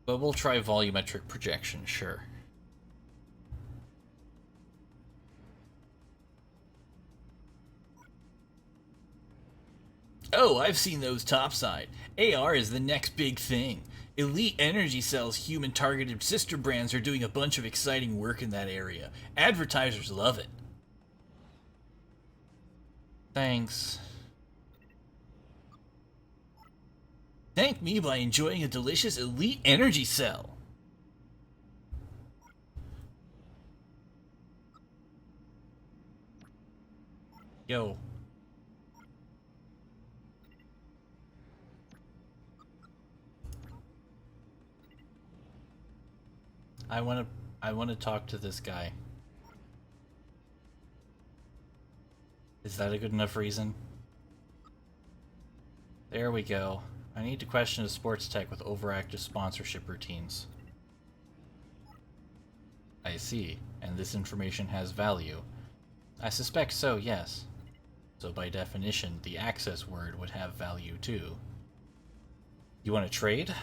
But we'll try volumetric projection, sure. Oh, I've seen those topside. AR is the next big thing. Elite Energy Cell's human-targeted sister brands are doing a bunch of exciting work in that area. Advertisers love it. Thanks. Thank me by enjoying a delicious elite energy cell. Yo. I want to talk to this guy. Is that a good enough reason? There we go. I need to question a sports tech with overactive sponsorship routines. I see, and this information has value. I suspect so, yes. So by definition, the access word would have value too. You want to trade?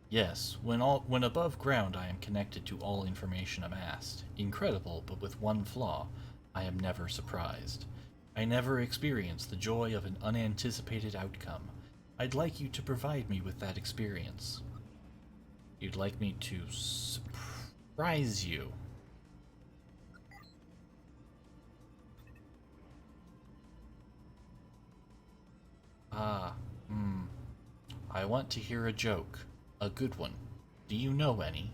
Yes, when above ground I am connected to all information amassed. Incredible, but with one flaw. I am never surprised. I never experience the joy of an unanticipated outcome. I'd like you to provide me with that experience. You'd like me to surprise you. I want to hear a joke. A good one. Do you know any?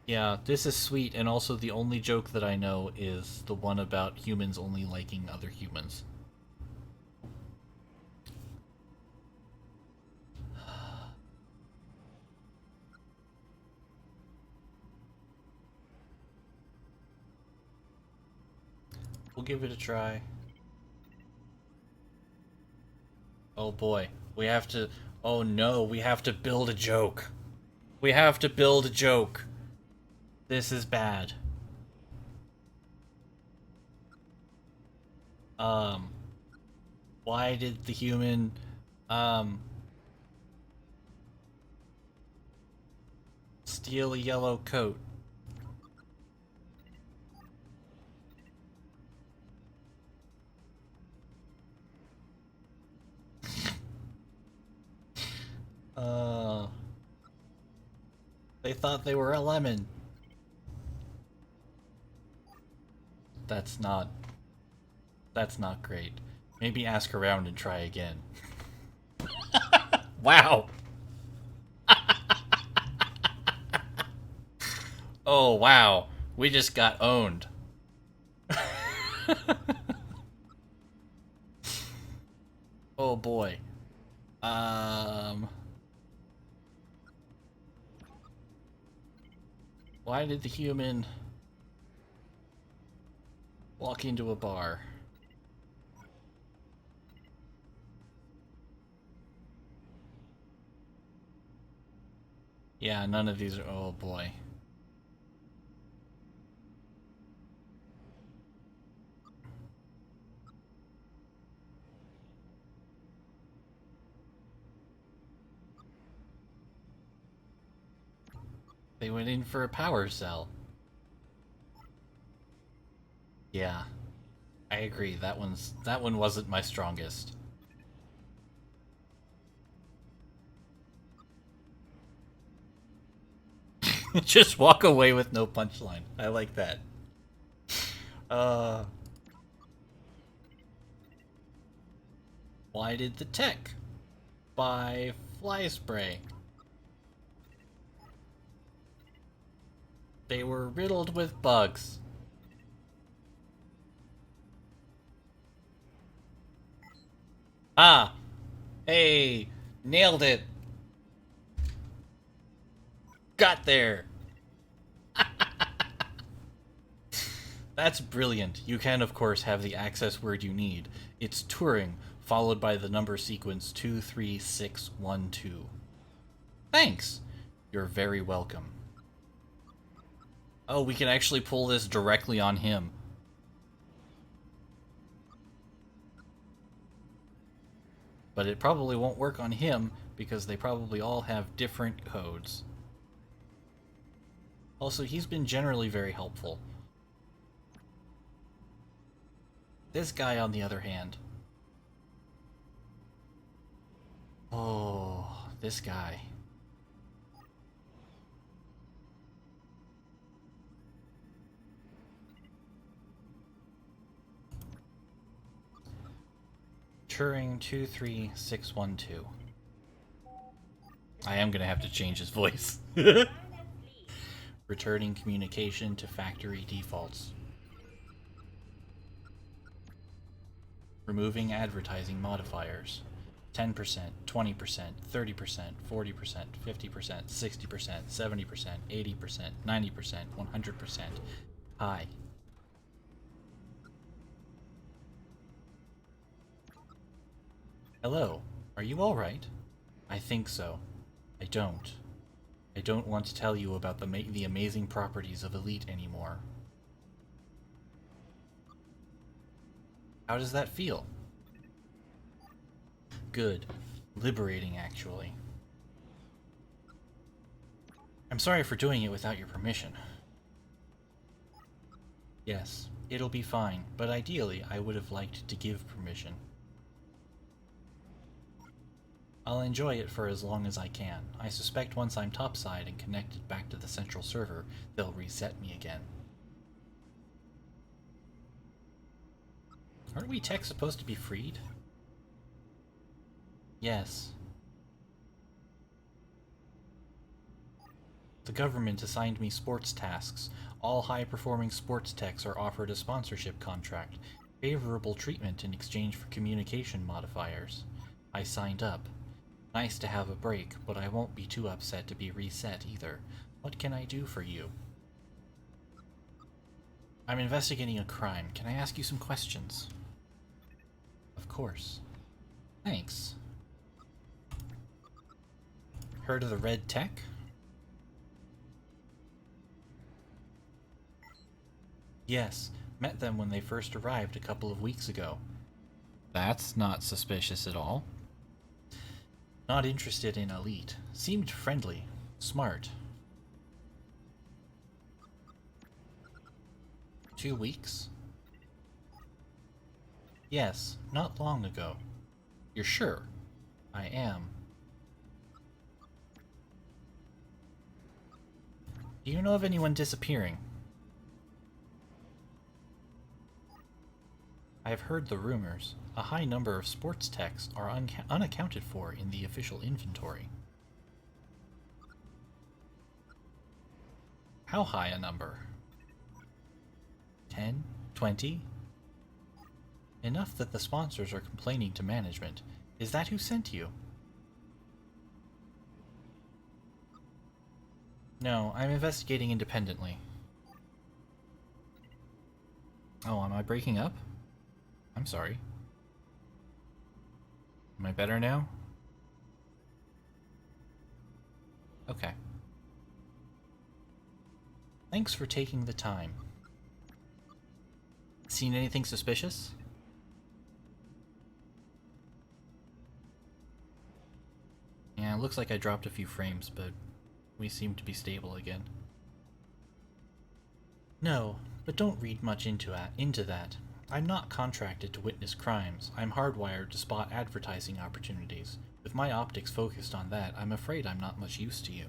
Yeah, this is sweet, and also the only joke that I know is the one about humans only liking other humans. We'll give it a try. Oh boy, we have to... Oh no, we have to build a joke. We have to build a joke. This is bad. Why did the human, steal a yellow coat? They thought they were a lemon. That's not great. Maybe ask around and try again. Wow. Oh, wow. We just got owned. Oh boy. Why did the human walk into a bar? Yeah, none of these are... Oh boy. They went in for a power cell. Yeah. I agree. That one wasn't my strongest. Just walk away with no punchline. I like that. Why did the tech buy fly spray? They were riddled with bugs. Ah! Hey! Nailed it! Got there! That's brilliant. You can, of course, have the access word you need. It's Turing, followed by the number sequence 23612. Thanks! You're very welcome. Oh, we can actually pull this directly on him. But it probably won't work on him, because they probably all have different codes. Also, he's been generally very helpful. This guy, on the other hand... Oh, this guy. Turing 23612. I am gonna have to change his voice. Returning communication to factory defaults. Removing advertising modifiers. 10%, 20%, 30%, 40%, 50%, 60%, 70%, 80%, 90%, 100%. Hi. Hello. Are you alright? I think so. I don't. I don't want to tell you about the amazing properties of Elite anymore. How does that feel? Good. Liberating, actually. I'm sorry for doing it without your permission. Yes, it'll be fine, but ideally I would have liked to give permission. I'll enjoy it for as long as I can. I suspect once I'm topside and connected back to the central server, they'll reset me again. Aren't we tech supposed to be freed? Yes. The government assigned me sports tasks. All high-performing sports techs are offered a sponsorship contract. Favorable treatment in exchange for communication modifiers. I signed up. Nice to have a break, but I won't be too upset to be reset either. What can I do for you? I'm investigating a crime. Can I ask you some questions? Of course. Thanks. Heard of the Red Tech? Yes, met them when they first arrived a couple of weeks ago. That's not suspicious at all. Not interested in Elite. Seemed friendly. Smart. 2 weeks? Yes, not long ago. You're sure? I am. Do you know of anyone disappearing? I've heard the rumors. A high number of sports techs are unaccounted for in the official inventory. How high a number? 10? 20? Enough that the sponsors are complaining to management. Is that who sent you? No, I'm investigating independently. Oh, am I breaking up? I'm sorry. Am I better now? Okay. Thanks for taking the time. Seen anything suspicious? Yeah, it looks like I dropped a few frames, but we seem to be stable again. No, but don't read much into that. I'm not contracted to witness crimes. I'm hardwired to spot advertising opportunities. With my optics focused on that, I'm afraid I'm not much use to you.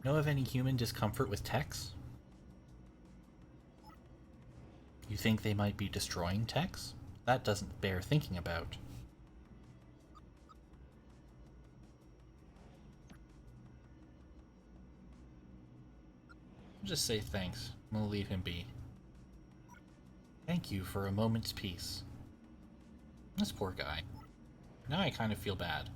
Know of any human discomfort with techs? You think they might be destroying techs? That doesn't bear thinking about. I'll just say thanks. We'll leave him be. Thank you for a moment's peace. This poor guy. Now I kind of feel bad.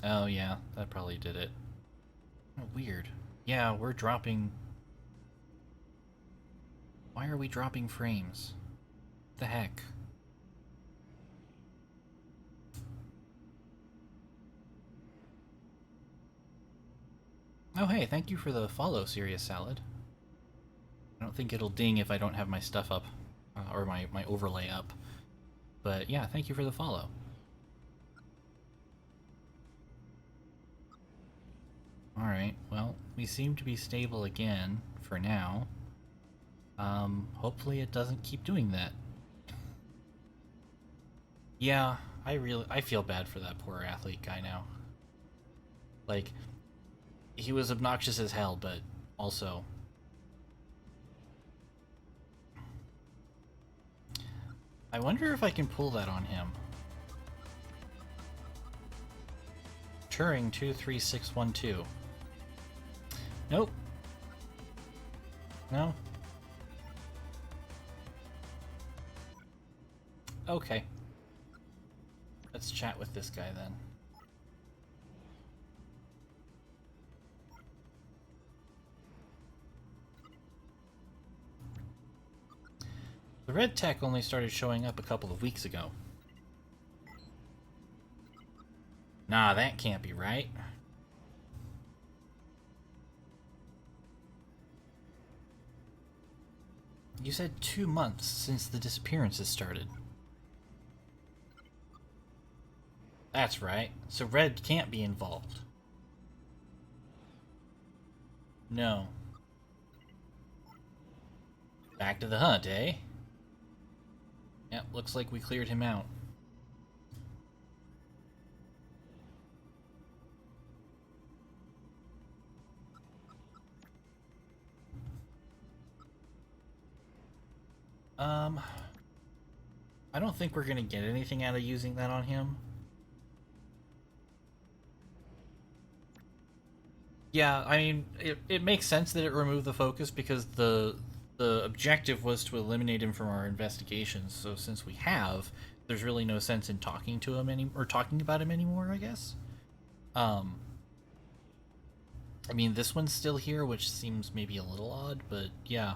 Oh yeah, that probably did it. Oh, weird. Yeah, we're dropping... Why are we dropping frames? What the heck? Oh hey, thank you for the follow, Serious Salad. I don't think it'll ding if I don't have my stuff up, or my overlay up. But yeah, thank you for the follow. Alright, well, we seem to be stable again, for now. Hopefully it doesn't keep doing that. Yeah, I feel bad for that poor athlete guy now. Like, he was obnoxious as hell, but also... I wonder if I can pull that on him. Turing 23612. Nope. No? Okay. Let's chat with this guy then. The red tech only started showing up a couple of weeks ago. Nah, that can't be right. You said 2 months since the disappearances started. That's right. So red can't be involved. No. Back to the hunt, eh? Yep, looks like we cleared him out. I don't think we're gonna get anything out of using that on him. Yeah, I mean, it makes sense that it removed the focus because the objective was to eliminate him from our investigations. So since we have, there's really no sense in talking to him or talking about him anymore, I guess. I mean, this one's still here, which seems maybe a little odd, but yeah.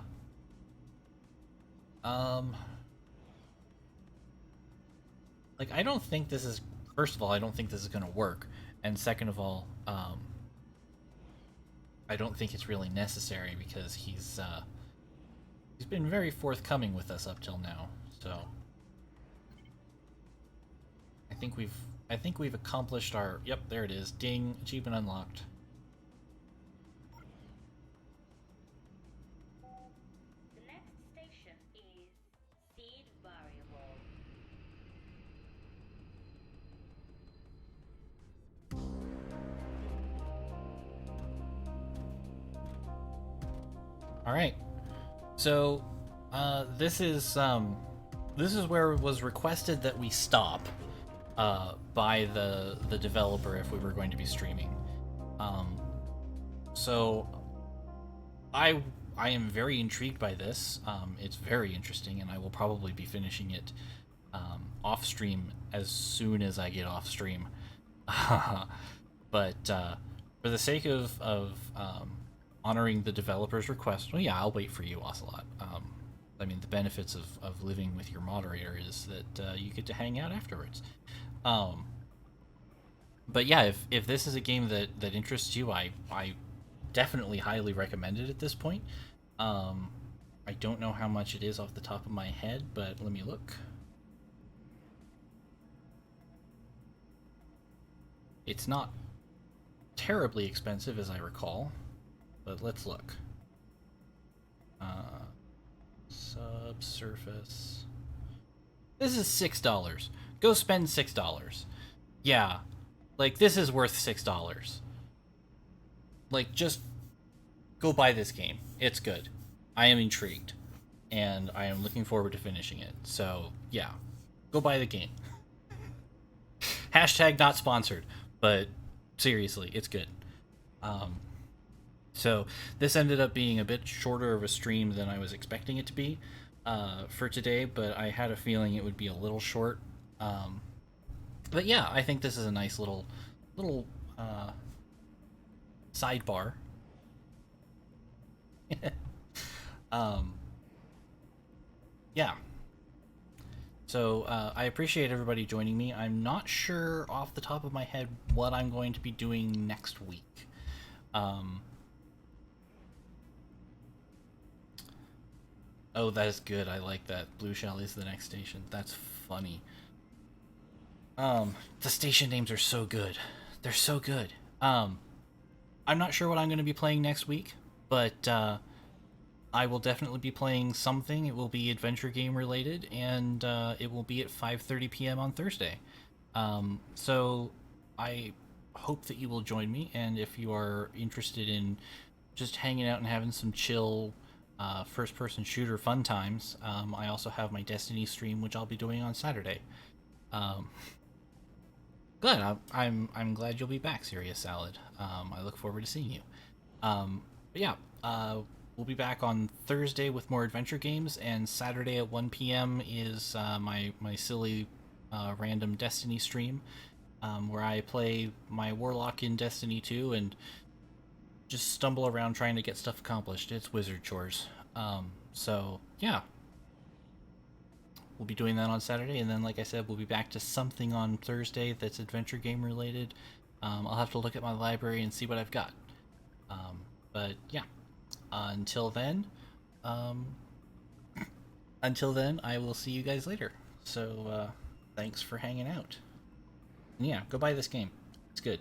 Like, I don't think this is... First of all, I don't think this is going to work. And second of all, I don't think it's really necessary because he's been very forthcoming with us up till now. So I think we've accomplished our... Yep, there it is. Ding, achievement unlocked. The next station is seed variable. All right. So this is where it was requested that we stop by the developer if we were going to be streaming. So I am very intrigued by this. It's very interesting, and I will probably be finishing it off stream as soon as I get off stream. But for the sake of honoring the developer's request, well, yeah, I'll wait for you, Ocelot. I mean, the benefits of living with your moderator is that you get to hang out afterwards. But yeah, if this is a game that interests you, I definitely highly recommend it at this point. I don't know how much it is off the top of my head, but let me look. It's not terribly expensive, as I recall, but let's look. Subsurface. This is $6. Go spend $6. Yeah, like, this is worth $6. Like, just go buy this game. It's good. I am intrigued, and I am looking forward to finishing it. So, yeah, go buy the game. Hashtag not sponsored, but seriously, it's good. So this ended up being a bit shorter of a stream than I was expecting it to be for today, but I had a feeling it would be a little short. But yeah, I think this is a nice little sidebar. Yeah. So I appreciate everybody joining me. I'm not sure off the top of my head what I'm going to be doing next week. Oh, that is good. I like that. Blue Shell is the next station. That's funny. The station names are so good. They're so good. I'm not sure what I'm going to be playing next week, but I will definitely be playing something. It will be adventure game related, and it will be at 5:30 p.m. on Thursday. So I hope that you will join me. And if you are interested in just hanging out and having some chill first person shooter fun times, I also have my Destiny stream, which I'll be doing on Saturday. Um, Good. I'm glad you'll be back, Serious Salad. I look forward to seeing you. But yeah, we'll be back on Thursday with more adventure games, and Saturday at 1 p.m. is my silly random Destiny stream, where I play my Warlock in Destiny 2 and just stumble around trying to get stuff accomplished. It's wizard chores. So yeah, we'll be doing that on Saturday, and then, like I said, we'll be back to something on Thursday that's adventure game related. I'll have to look at my library and see what I've got. But yeah, until then, um, I will see you guys later. So thanks for hanging out. And yeah, go buy this game. It's good.